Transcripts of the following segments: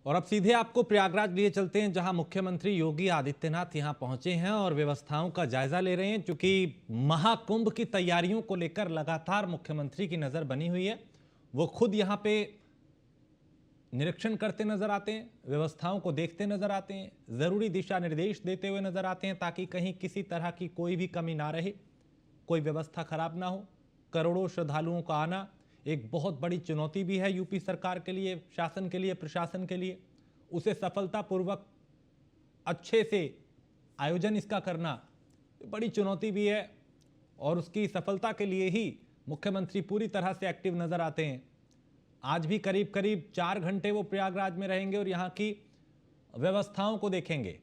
और अब सीधे आपको प्रयागराज लिए चलते हैं, जहां मुख्यमंत्री योगी आदित्यनाथ यहां पहुंचे हैं और व्यवस्थाओं का जायजा ले रहे हैं। क्योंकि महाकुंभ की तैयारियों को लेकर लगातार मुख्यमंत्री की नजर बनी हुई है। वो खुद यहां पे निरीक्षण करते नजर आते हैं, व्यवस्थाओं को देखते नजर आते हैं, जरूरी दिशा निर्देश देते हुए नजर आते हैं, ताकि कहीं किसी तरह की कोई भी कमी ना रहे, कोई व्यवस्था खराब ना हो। करोड़ों श्रद्धालुओं का आना एक बहुत बड़ी चुनौती भी है यूपी सरकार के लिए, शासन के लिए, प्रशासन के लिए। उसे सफलतापूर्वक अच्छे से आयोजन इसका करना बड़ी चुनौती भी है, और उसकी सफलता के लिए ही मुख्यमंत्री पूरी तरह से एक्टिव नजर आते हैं। आज भी करीब करीब 4 घंटे वो प्रयागराज में रहेंगे और यहां की व्यवस्थाओं को देखेंगे।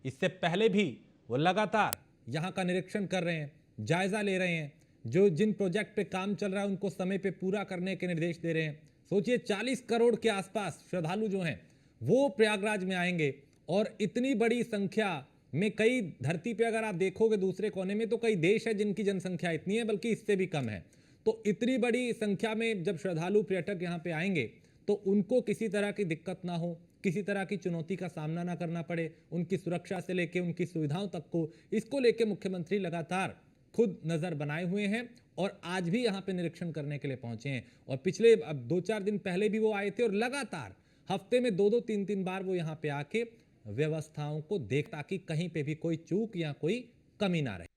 इससे पहले भी वो लगातार यहां का निरीक्षण कर रहे हैं, जायजा ले रहे हैं, जो जिन प्रोजेक्ट पे काम चल रहा है उनको समय पे पूरा करने के निर्देश दे रहे हैं। सोचिए 40 करोड़ के आसपास श्रद्धालु जो हैं वो प्रयागराज में आएंगे, और इतनी बड़ी संख्या में, कई धरती पे अगर आप देखोगे दूसरे कोने में तो कई देश है जिनकी जनसंख्या इतनी है, बल्कि इससे भी कम है। तो इतनी बड़ी संख्या में जब श्रद्धालु पर्यटक यहाँ पे आएंगे तो उनको किसी तरह की दिक्कत ना हो, किसी तरह की चुनौती का सामना ना करना पड़े, उनकी सुरक्षा से लेकर उनकी सुविधाओं तक को, इसको लेकर मुख्यमंत्री लगातार खुद नजर बनाए हुए हैं और आज भी यहाँ पे निरीक्षण करने के लिए पहुंचे हैं। और पिछले अब 2-4 दिन पहले भी वो आए थे, और लगातार हफ्ते में 2-2, 3-3 बार वो यहाँ पे आके व्यवस्थाओं को देख, ताकि कहीं पे भी कोई चूक या कोई कमी ना रहे।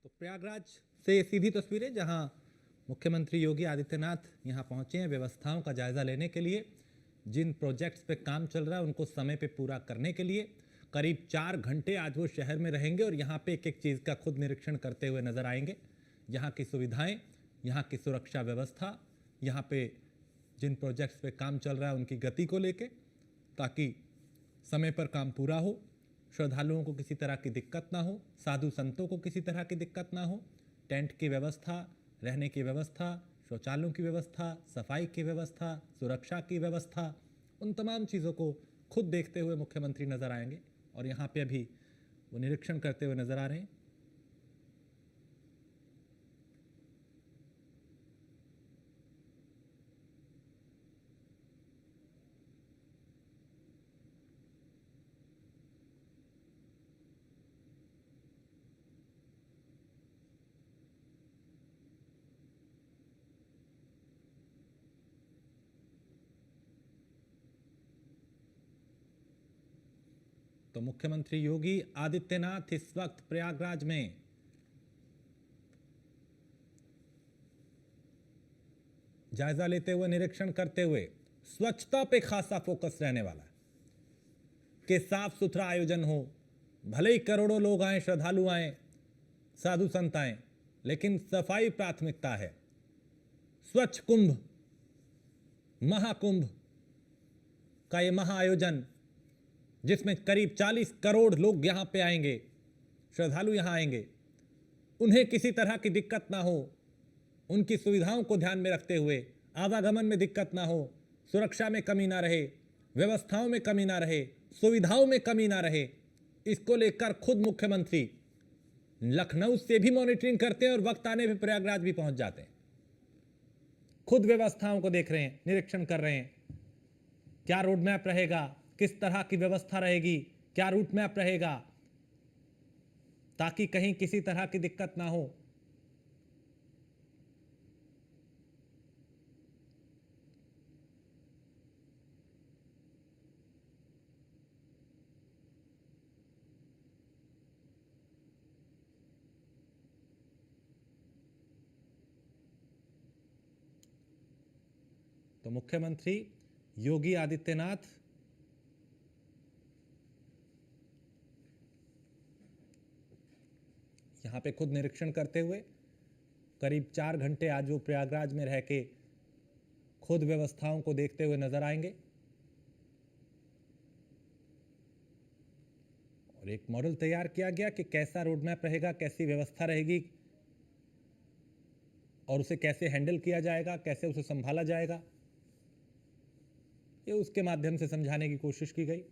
तो प्रयागराज से सीधी तस्वीरें, जहां मुख्यमंत्री योगी आदित्यनाथ यहां पहुंचे हैं व्यवस्थाओं का जायजा लेने के लिए। जिन प्रोजेक्ट्स पे काम चल रहा है उनको समय पे पूरा करने के लिए करीब 4 घंटे आज वो शहर में रहेंगे और यहाँ पे एक एक चीज़ का खुद निरीक्षण करते हुए नजर आएंगे। यहाँ की सुविधाएं, यहाँ की सुरक्षा व्यवस्था, यहाँ पे जिन प्रोजेक्ट्स पे काम चल रहा है उनकी गति को लेके, ताकि समय पर काम पूरा हो, श्रद्धालुओं को किसी तरह की दिक्कत ना हो, साधु संतों को किसी तरह की दिक्कत ना हो। टेंट की व्यवस्था, रहने की व्यवस्था, शौचालयों की व्यवस्था, सफाई की व्यवस्था, सुरक्षा की व्यवस्था, उन तमाम चीज़ों को खुद देखते हुए मुख्यमंत्री नजर आएंगे। और यहाँ पे अभी वो निरीक्षण करते हुए नजर आ रहे हैं। तो मुख्यमंत्री योगी आदित्यनाथ इस वक्त प्रयागराज में जायजा लेते हुए, निरीक्षण करते हुए, स्वच्छता पे खासा फोकस रहने वाला है कि साफ सुथरा आयोजन हो। भले ही करोड़ों लोग आए, श्रद्धालु आए, साधु संत आए, लेकिन सफाई प्राथमिकता है। स्वच्छ कुंभ, महाकुंभ का ये महाआयोजन, जिसमें करीब 40 करोड़ लोग यहां पे आएंगे, श्रद्धालु यहां आएंगे, उन्हें किसी तरह की दिक्कत ना हो, उनकी सुविधाओं को ध्यान में रखते हुए आवागमन में दिक्कत ना हो, सुरक्षा में कमी ना रहे, व्यवस्थाओं में कमी ना रहे, सुविधाओं में कमी ना रहे, इसको लेकर खुद मुख्यमंत्री लखनऊ से भी मॉनिटरिंग करते हैं और वक्त आने पर प्रयागराज भी पहुंच जाते हैं। खुद व्यवस्थाओं को देख रहे हैं, निरीक्षण कर रहे हैं, क्या रोड मैप रहेगा, किस तरह की व्यवस्था रहेगी, क्या रूट मैप रहेगा, ताकि कहीं किसी तरह की दिक्कत ना हो। तो मुख्यमंत्री योगी आदित्यनाथ यहां पे खुद निरीक्षण करते हुए करीब 4 घंटे आज वो प्रयागराज में रह के खुद व्यवस्थाओं को देखते हुए नजर आएंगे। और एक मॉडल तैयार किया गया कि कैसा रोड मैप रहेगा, कैसी व्यवस्था रहेगी और उसे कैसे हैंडल किया जाएगा, कैसे उसे संभाला जाएगा, ये उसके माध्यम से समझाने की कोशिश की गई।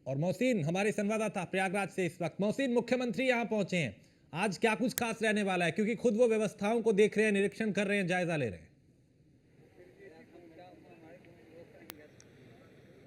और मोहसिन हमारे संवाददाता प्रयागराज से इस वक्त, मोहसिन मुख्यमंत्री यहां पहुंचे हैं, आज क्या कुछ खास रहने वाला है, क्योंकि खुद वो व्यवस्थाओं को देख रहे हैं, निरीक्षण कर रहे हैं, जायजा ले रहे हैं।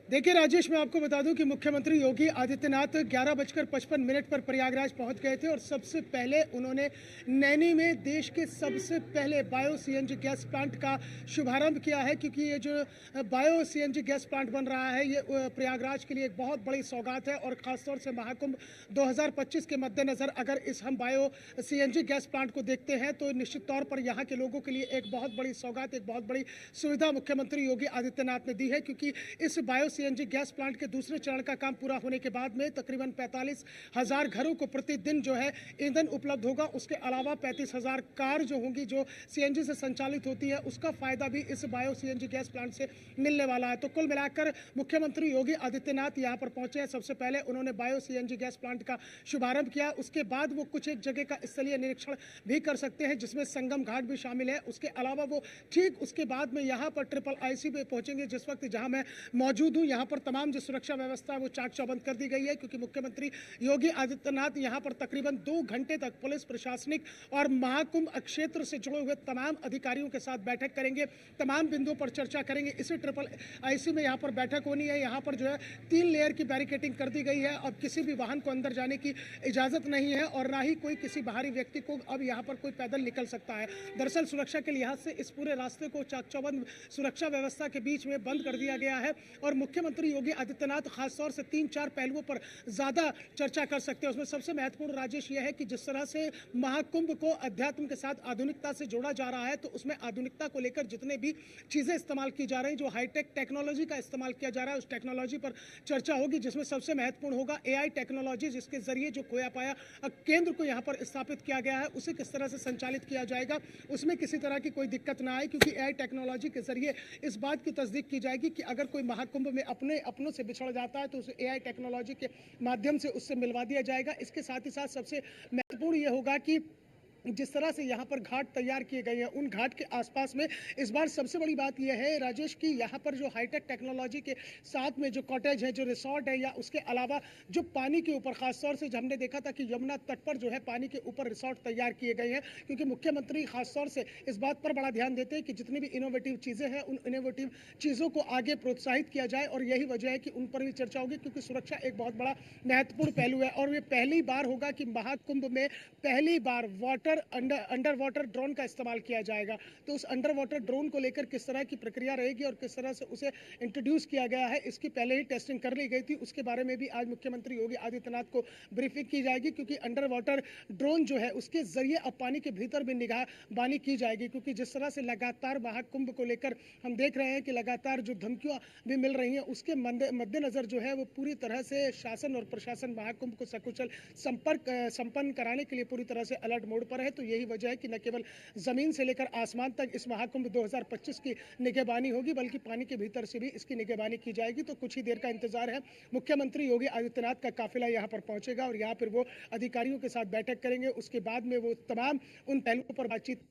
देखिए राजेश, मैं आपको बता दूं कि मुख्यमंत्री योगी आदित्यनाथ 11:55 पर प्रयागराज पहुंच गए थे और सबसे पहले उन्होंने नैनी में देश के सबसे पहले बायो सीएनजी गैस प्लांट का शुभारंभ किया है, क्योंकि ये जो बायो सीएनजी गैस प्लांट बन रहा है ये प्रयागराज के लिए एक बहुत बड़ी सौगात है। और ख़ासतौर से महाकुंभ 2025 के मद्देनज़र अगर हम बायो सीएनजी गैस प्लांट को देखते हैं तो निश्चित तौर पर यहाँ के लोगों के लिए एक बहुत बड़ी सौगात, एक बहुत बड़ी सुविधा मुख्यमंत्री योगी आदित्यनाथ ने दी है, क्योंकि इस बायो सीएनजी गैस प्लांट के दूसरे चरण का काम पूरा होने के बाद में तकरीबन 45,000 घरों को प्रतिदिन जो है ईंधन उपलब्ध होगा। उसके अलावा 35,000 कार जो होंगी जो सीएनजी से संचालित होती है उसका फायदा भी इस बायो सीएनजी गैस प्लांट से मिलने वाला है। तो कुल मिलाकर मुख्यमंत्री योगी आदित्यनाथ यहाँ पर पहुंचे हैं। सबसे पहले उन्होंने बायो सीएनजी गैस प्लांट का शुभारंभ किया, उसके बाद वो कुछ एक जगह का स्थलीय निरीक्षण भी कर सकते हैं जिसमें संगम घाट भी शामिल है। उसके अलावा वो ठीक उसके बाद में यहाँ पर ट्रिपल आईसी पे पहुंचेंगे। जिस वक्त जहाँ मैं मौजूद हूँ यहाँ पर तमाम जो सुरक्षा व्यवस्था है वो चाक चौबंद कर दी गई है, क्योंकि मुख्यमंत्री योगी आदित्यनाथ यहाँ पर तकरीबन 2 घंटे तक पुलिस प्रशासनिक और महाकुंभ क्षेत्र से जुड़े हुए तमाम अधिकारियों के साथ बैठक करेंगे, तमाम बिंदुओं पर चर्चा करेंगे। इसी ट्रिपल आईसी में यहाँ पर बैठक होनी है। यहाँ पर जो है 3 लेयर की बैरिकेडिंग कर दी गई है। अब किसी भी वाहन को अंदर जाने की इजाजत नहीं है और ना ही कोई किसी बाहरी व्यक्ति को अब यहाँ पर कोई पैदल निकल सकता है। दरअसल सुरक्षा के लिहाज से इस पूरे रास्ते को चाक चौबंद सुरक्षा व्यवस्था के बीच में बंद कर दिया गया है और मुख्यमंत्री योगी आदित्यनाथ खासतौर से 3-4 पहलुओं पर ज्यादा चर्चा कर सकते हैं। उसमें सबसे महत्वपूर्ण राजेश यह है कि जिस तरह से महाकुंभ को अध्यात्म के साथ आधुनिकता से जोड़ा जा रहा है तो उसमें आधुनिकता को लेकर जितने भी चीजें इस्तेमाल की जा रही, जो हाईटेक टेक्नोलॉजी का इस्तेमाल किया जा रहा है, उस टेक्नोलॉजी पर चर्चा होगी, जिसमें सबसे महत्वपूर्ण होगा एआई टेक्नोलॉजी, जिसके जरिए जो खोया पाया केंद्र को यहाँ पर स्थापित किया गया है उसे किस तरह से संचालित किया जाएगा, उसमें किसी तरह की कोई दिक्कत ना आए, क्योंकि एआई टेक्नोलॉजी के जरिए इस बात की तस्दीक की जाएगी कि अगर कोई महाकुंभ में अपनों से बिछड़ जाता है तो उसे एआई टेक्नोलॉजी के माध्यम से उससे मिलवा दिया जाएगा। इसके साथ ही साथ सबसे महत्वपूर्ण ये होगा कि जिस तरह से यहाँ पर घाट तैयार किए गए हैं उन घाट के आसपास में इस बार सबसे बड़ी बात यह है राजेश की यहाँ पर जो हाईटेक टेक्नोलॉजी के साथ में जो कॉटेज है, जो रिसोर्ट है, या उसके अलावा जो पानी के ऊपर खासतौर से हमने देखा था कि यमुना तट पर जो है पानी के ऊपर रिसोर्ट तैयार किए गए हैं, क्योंकि मुख्यमंत्री खासतौर से इस बात पर बड़ा ध्यान देते हैं कि जितनी भी इनोवेटिव चीज़ें हैं उन इनोवेटिव चीज़ों को आगे प्रोत्साहित किया जाए और यही वजह है कि उन पर भी चर्चा होगी, क्योंकि सुरक्षा एक बहुत बड़ा महत्वपूर्ण पहलू है। और ये पहली बार होगा कि महाकुंभ में पहली बार अंडर वाटर ड्रोन का इस्तेमाल किया जाएगा। तो उस अंडर वाटर ड्रोन को लेकर किस तरह की प्रक्रिया रहेगी और किस तरह से उसे इंट्रोड्यूस किया गया है, इसकी पहले ही टेस्टिंग कर ली गई थी, उसके बारे में भी आज मुख्यमंत्री योगी आदित्यनाथ को ब्रीफिंग की जाएगी, क्योंकि अंडर वाटर ड्रोन जो है उसके जरिए अब पानी के भीतर भी निगाहबानी की जाएगी। क्योंकि जिस तरह से लगातार महाकुंभ को लेकर हम देख रहे हैं कि लगातार जो धमकियां भी मिल रही हैं उसके मद्देनजर जो है वो पूरी तरह से शासन और प्रशासन महाकुंभ को सकुशल संपन्न कराने के लिए पूरी तरह से अलर्ट मोड पर है। तो यही वजह है कि न केवल जमीन से लेकर आसमान तक इस महाकुंभ 2025 की निगहबानी होगी, बल्कि पानी के भीतर से भी इसकी निगहबानी की जाएगी। तो कुछ ही देर का इंतजार है, मुख्यमंत्री योगी आदित्यनाथ का काफिला यहाँ पर पहुंचेगा और यहाँ पर वो अधिकारियों के साथ बैठक करेंगे। उसके बाद में वो तमाम उन पहलुओं पर बातचीत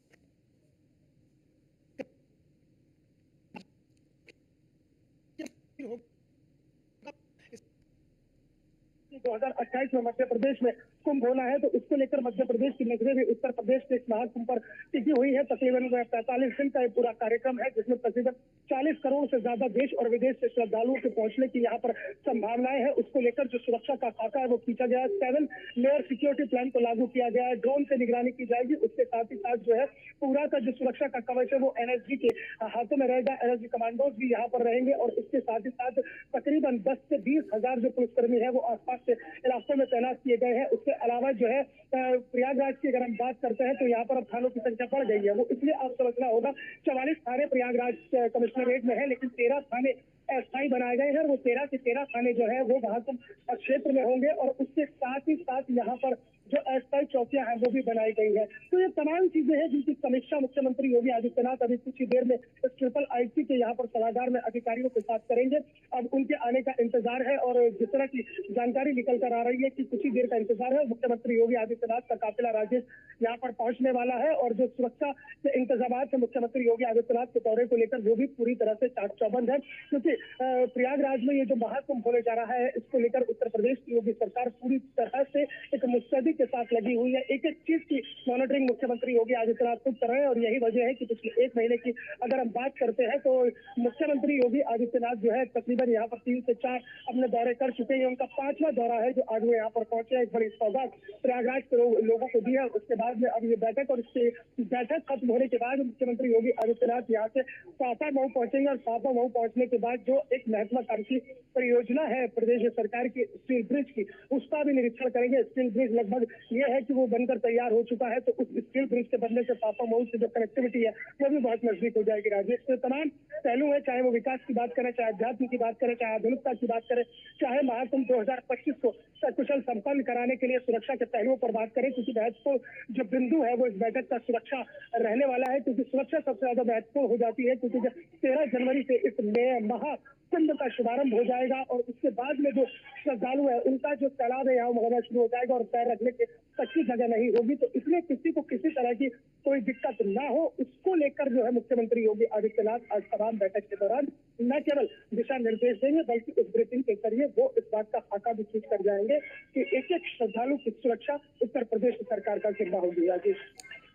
2028 में मध्य प्रदेश में कुंभ होना है, तो उसको लेकर मध्य प्रदेश की नजरें भी उत्तर प्रदेश के इस महाकुंभ पर टिकी हुई है। तकरीबन 45 दिन का पूरा कार्यक्रम है, जिसमें तकरीबन 40 करोड़ से ज्यादा देश और विदेश से श्रद्धालुओं के पहुंचने की यहाँ पर संभावनाएं है। उसको लेकर जो सुरक्षा का खाका है वो खींचा गया है। 7 लेयर सिक्योरिटी प्लान को लागू किया गया है, ड्रोन से निगरानी की जाएगी। उसके साथ ही साथ जो है पूरा का जो सुरक्षा का कवच है वो एनएसजी के हाथों में रहेगा। एनएसजी कमांडोज भी यहाँ पर रहेंगे और इसके साथ ही साथ तकरीबन 10 से 20 हजार जो पुलिसकर्मी है वो आसपास के इलाकों में तैनात किए गए हैं। उसके अलावा जो है प्रयागराज की अगर हम बात करते हैं तो यहाँ पर अब थानों की संख्या बढ़ गई है। वो इसलिए आप समझना होगा 44 थाने प्रयागराज कमिश्नरेट में है, लेकिन 13 थाने अस्थायी बनाए गए हैं। वो 13 के 13 थाने जो है वो महाकुंभ क्षेत्र में होंगे और उसके साथ ही साथ यहाँ पर जो अस्थायी चौकियां हैं वो भी बनाई गई है। तो ये तमाम चीजें हैं जिनकी समीक्षा मुख्यमंत्री योगी आदित्यनाथ अभी कुछ ही देर में इस ट्रिपल आईसी के यहाँ पर सभागार में अधिकारियों के साथ करेंगे। अब उनके आने का इंतजार है और जिस तरह की जानकारी निकल कर आ रही है कि कुछ ही देर का इंतजार है, मुख्यमंत्री योगी आदित्यनाथ का काफिला राजेश यहाँ पर पहुंचने वाला है और जो सुरक्षा के इंतजाम है मुख्यमंत्री योगी आदित्यनाथ के दौरे को लेकर वो भी पूरी तरह से चाक चौबंद है। क्योंकि प्रयागराज में ये जो महाकुंभ होने जा रहा है इसको लेकर उत्तर प्रदेश की योगी सरकार पूरी तरह से एक मुस्तैदी के साथ लगी हुई है। एक एक चीज की मॉनिटरिंग मुख्यमंत्री योगी आदित्यनाथ खुद कर रहे हैं और यही वजह है कि पिछले 1 महीने की अगर हम बात करते हैं तो मुख्यमंत्री योगी आदित्यनाथ जो है तकरीबन यहाँ पर 3 से 4 अपने दौरे कर चुके हैं। उनका 5वां दौरा है जो आज वो यहाँ पर पहुंचे। एक बड़ी सौगात प्रयागराज के लोगों को दी है। उसके बाद में अब ये बैठक और इसके बैठक खत्म होने के बाद मुख्यमंत्री योगी आदित्यनाथ यहाँ से फाफा मऊ पहुंचेंगे और फाफा मऊ पहुंचने के बाद जो एक महत्वाकांक्षी परियोजना है प्रदेश सरकार की स्टील ब्रिज की, उसका भी निरीक्षण करेंगे। स्टील ब्रिज लगभग ये है कि वो बनकर तैयार हो चुका है, तो उस स्टील ब्रिज के बनने से फाफा मऊ से जो कनेक्टिविटी है वो भी बहुत नजदीक हो जाएगी। राजेश, तो तमाम पहलू है, चाहे वो विकास की बात करें, चाहे अध्यात्म की बात करें, चाहे आधुनिकता की बात करें, चाहे महाकुंभ 2025 को सकुशल संपन्न कराने के लिए सुरक्षा के पहलुओं पर बात करें, क्योंकि महत्वपूर्ण जो बिंदु है वो इस बैठक का सुरक्षा रहने वाला है, क्योंकि सुरक्षा सबसे ज्यादा महत्वपूर्ण हो जाती है। क्योंकि 13 जनवरी से इस महाकुंभ का शुभारंभ हो जाएगा और उसके बाद में जो श्रद्धालु है उनका जो तालाब है यहाँ उमड़ना शुरू हो जाएगा और पैर रखने की सच्ची जगह नहीं होगी। तो इसलिए किसी को किसी तरह की कोई दिक्कत ना हो, उसको लेकर जो है मुख्यमंत्री योगी आदित्यनाथ आज तमाम बैठक के दौरान न केवल दिशा निर्देश देंगे बल्कि उस ब्रीफिंग के जरिए वो इस बात का खाका भी खींच कर जाएंगे कि एक एक श्रद्धालु की सुरक्षा उत्तर प्रदेश सरकार का जिम्मा होगी। राजेश,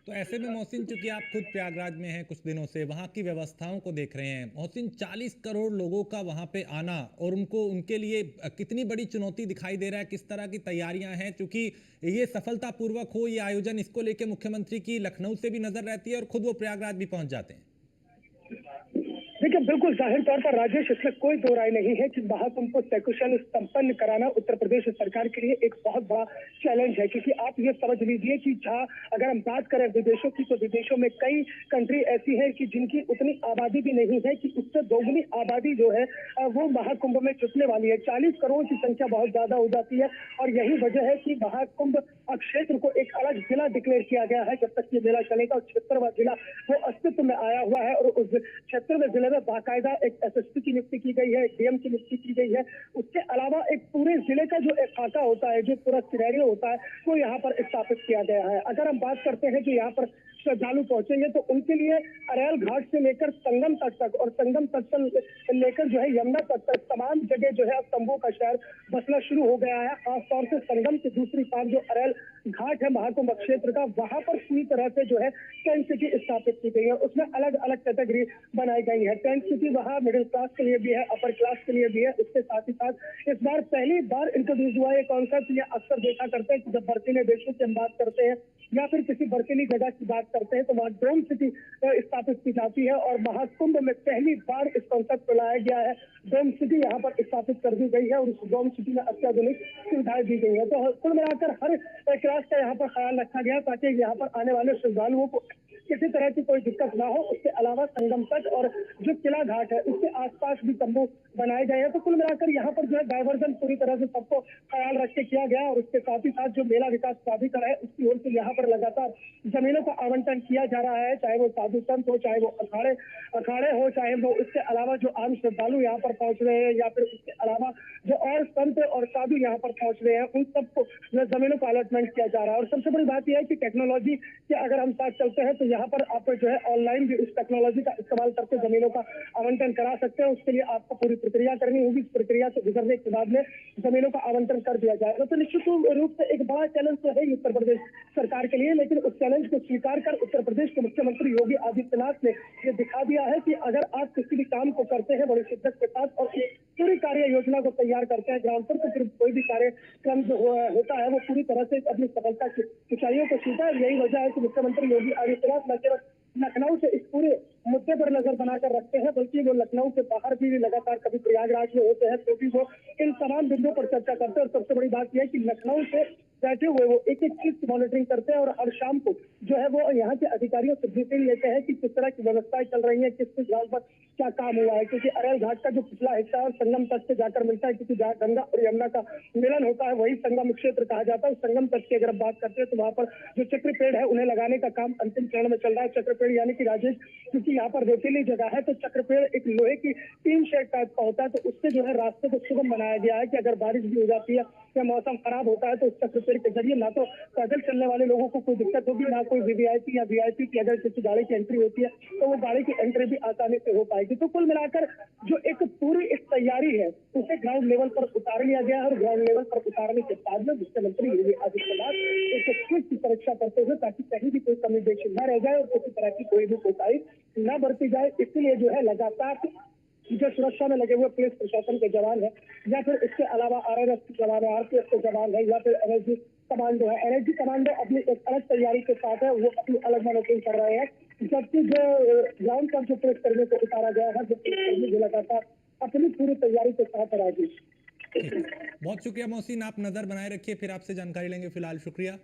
तो ऐसे में मोहसिन, चूंकि आप खुद प्रयागराज में हैं कुछ दिनों से, वहाँ की व्यवस्थाओं को देख रहे हैं मोहसिन, 40 करोड़ लोगों का वहाँ पे आना और उनके लिए कितनी बड़ी चुनौती दिखाई दे रहा है, किस तरह की तैयारियां हैं, क्योंकि ये सफलतापूर्वक हो ये आयोजन, इसको लेके मुख्यमंत्री की लखनऊ से भी नजर रहती है और खुद वो प्रयागराज भी पहुंच जाते हैं। देखिए, बिल्कुल जाहिर तौर पर राजेश, इसमें कोई दो राय नहीं है कि महाकुंभ को सकुशल संपन्न कराना उत्तर प्रदेश सरकार के लिए एक बहुत बड़ा चैलेंज है। क्योंकि आप ये समझ लीजिए कि जहाँ अगर हम बात करें विदेशों की, तो विदेशों में कई कंट्री ऐसी है कि जिनकी उतनी आबादी भी नहीं है कि उससे दोगुनी आबादी जो है वो महाकुंभ में जुटने वाली है। 40 करोड़ की संख्या बहुत ज्यादा हो जाती है और यही वजह है कि महाकुंभ क्षेत्र को एक अलग जिला डिक्लेयर किया गया है जब तक ये मेला चलेगा। और 76वां जिला वो अस्तित्व में आया हुआ है और उस 76वें जिले में बाकायदा एक एसएसपी की नियुक्ति की गई है, एक डीएम की नियुक्ति की गई है। उसके अलावा एक पूरे जिले का जो एक खाका होता है, जो पूरा सिनेरियो होता है, वो यहाँ पर स्थापित किया गया है। अगर हम बात करते हैं कि यहाँ पर श्रद्धालु पहुंचेंगे तो उनके लिए अरैल घाट से लेकर संगम तट तक और संगम तट से लेकर जो है यमुना तट तक तमाम जगह जो है अब तंबू का शहर बसना शुरू हो गया है। खासतौर से संगम की दूसरी पार जो अरैल घाट है महाकुंभ क्षेत्र का, वहां पर पूरी तरह से जो है टेंट सिटी स्थापित की गई है। उसमें अलग अलग कैटेगरी बनाई गई है। टेंट सिटी वहाँ मिडिल क्लास के लिए भी है, अपर क्लास के लिए भी है। उसके साथ ही साथ इस बार पहली बार इंट्रोड्यूस हुआ है कॉन्सेप्ट। ये अक्सर देखा करते हैं कि जब बर्फीले देशों की हम बात करते हैं या फिर किसी बर्फीली जगह की बात करते हैं तो वहाँ ड्रोन सिटी स्थापित की जाती है और महाकुंभ में पहली बार इस कॉन्सेप्ट को लाया गया है। ड्रोन सिटी यहाँ पर स्थापित कर दी गई है और उस ड्रोन सिटी में अत्याधुनिक सुविधाएं दी गई है। तो कुल मिलाकर हर क्लास का यहाँ पर ख्याल रखा गया ताकि यहाँ पर आने वाले श्रद्धालुओं को किसी तरह की कोई दिक्कत ना हो। उसके अलावा संगम तट और जो किला घाट है उसके आसपास भी तंबू बनाए गए हैं। तो कुल मिलाकर यहाँ पर जो है डायवर्जन पूरी तरह से सबको ख्याल रख के किया गया और उसके साथ ही साथ जो मेला विकास प्राधिकरण है उसकी ओर से यहाँ पर लगातार जमीनों का आवंटन किया जा रहा है, चाहे वो साधु संत हो, चाहे वो अखाड़े हो, चाहे वो उसके अलावा जो आम श्रद्धालु यहाँ पर पहुंच रहे हैं या फिर उसके अलावा जो और संत और साधु यहाँ पर पहुंच रहे हैं उन सबको जमीनों का अलॉटमेंट किया जा रहा है। और सबसे बड़ी बात यह है कि टेक्नोलॉजी के अगर हम साथ चलते हैं तो यहाँ पर आप जो है ऑनलाइन भी उस टेक्नोलॉजी का इस्तेमाल करके जमीनों का आवंटन करा सकते हैं। उसके लिए आपको पूरी प्रक्रिया करनी होगी। इस प्रक्रिया से गुजरने के बाद में जमीनों का आवंटन कर दिया जाएगा। तो निश्चित रूप से एक बड़ा चैलेंज तो है उत्तर प्रदेश सरकार के लिए, लेकिन उस चैलेंज को स्वीकार कर उत्तर प्रदेश के मुख्यमंत्री योगी आदित्यनाथ ने ये दिखा दिया है कि अगर आप किसी भी काम को करते हैं बड़ी शिद्दत के साथ और पूरी कार्य योजना को तैयार करते हैं ग्राउंड पर, तो फिर कोई भी कार्यक्रम जो होता है वो पूरी तरह से अपनी सफलता की ऊंचाइयों को छूता है। यही वजह है कि मुख्यमंत्री योगी आदित्यनाथ न केवल लखनऊ से इस पूरे मुद्दे पर नजर बनाकर रखते हैं बल्कि वो लखनऊ के बाहर भी लगातार कभी प्रयागराज में होते हैं तो भी वो इन तमाम बिंदुओं पर चर्चा करते हैं। और सबसे बड़ी बात यह है कि लखनऊ से बैठे हुए वो एक एक चीज की मॉनिटरिंग करते हैं और हर शाम को जो है वो यहाँ के अधिकारियों से ब्रीफिंग लेते हैं कि किस तरह की व्यवस्थाएं चल रही है, किस किस ग्राउंड पर क्या काम हुआ है। क्योंकि अरैल घाट का जो पिछला हिस्सा है और संगम तट से जाकर मिलता है, क्योंकि जहाँ गंगा और यमुना का मिलन होता है वही संगम क्षेत्र कहा जाता है। संगम तट की अगर बात करते हैं तो वहाँ पर जो चक्र पेड़ है उन्हें लगाने का काम अंतिम चरण में चल रहा है। चक्र पेड़ यानी कि राजेश, क्योंकि यहाँ पर रेतीली जगह है तो चक्र पेड़ एक लोहे की टीन शेड टाइप का होता है, तो उससे जो है रास्ते को सुगम बनाया गया है कि अगर बारिश भी हो जाती है या मौसम खराब होता है तो उस चक्र के जरिए ना तो पैदल चलने वाले लोगों को कोई दिक्कत होगी, ना कोई वीवीआईपी या वीआईपी की अगर किसी गाड़ी की एंट्री होती है तो वो गाड़ी की एंट्री भी आसानी से हो पाएगी। तो कुल मिलाकर जो एक पूरी एक तैयारी है उसे ग्राउंड लेवल पर उतार लिया गया है और ग्राउंड लेवल पर उतारने के बाद में मुख्यमंत्री योगी आदित्यनाथ एक स्ट्रिक्ट परीक्षा करते हुए ताकि कहीं भी कोई कमी बेशी न रह जाए और किसी तरह की कोई भी कोताही न बरती जाए। इसलिए जो है लगातार जो सुरक्षा में लगे हुए पुलिस प्रशासन के जवान है या फिर इसके अलावा आरआरएफ के जवान है, आरपीएफ के जवान है या फिर एनएसजी कमांडो है, एनएसजी कमांडो अपनी एक अलग तैयारी के साथ है, वो अपनी अलग मॉनिटरिंग कर रहे हैं। जबकि जो ग्राउंड पर जो पुलिसकर्मियों को उतारा गया है, जो पुलिसकर्मी जो लगातार अपनी पूरी तैयारी के साथ रहेगी। बहुत शुक्रिया मोहसिन, आप नजर बनाए रखिए, फिर आपसे जानकारी लेंगे। फिलहाल शुक्रिया।